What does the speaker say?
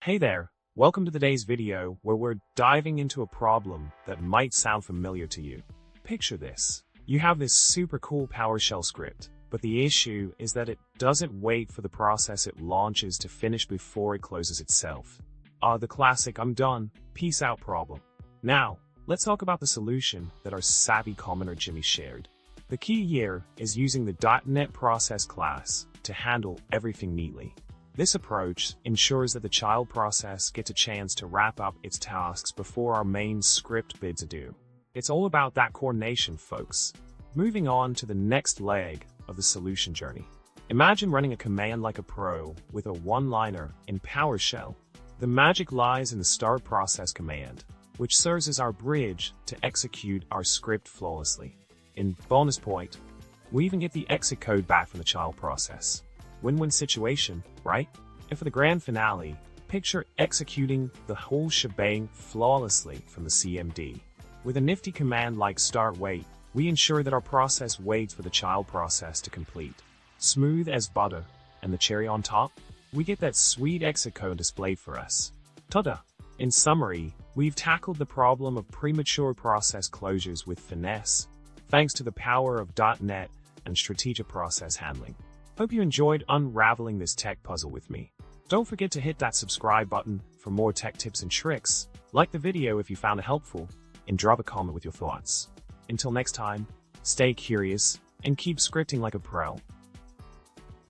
Hey there, welcome to today's video where we're diving into a problem that might sound familiar to you. Picture this. You have this super cool PowerShell script, but the issue is that it doesn't wait for the process it launches to finish before it closes itself. The classic "I'm done, peace out" problem. Now, let's talk about the solution that our savvy commenter Jimi shared. The key here is using the .NET process class to handle everything neatly. This approach ensures that the child process gets a chance to wrap up its tasks before our main script bids adieu. It's all about that coordination, folks. Moving on to the next leg of the solution journey. Imagine running a command like a pro with a one-liner in PowerShell. The magic lies in the start process command, which serves as our bridge to execute our script flawlessly. In bonus point, we even get the exit code back from the child process. Win-win situation, right? And for the grand finale, picture executing the whole shebang flawlessly from the CMD. With a nifty command like start wait, we ensure that our process waits for the child process to complete. Smooth as butter, and the cherry on top, we get that sweet exit code displayed for us. Ta-da! In summary, we've tackled the problem of premature process closures with finesse, thanks to the power of .NET and strategic process handling. Hope you enjoyed unraveling this tech puzzle with me. Don't forget to hit that subscribe button for more tech tips and tricks. Like the video if you found it helpful, and drop a comment with your thoughts. Until next time, stay curious and keep scripting like a pro.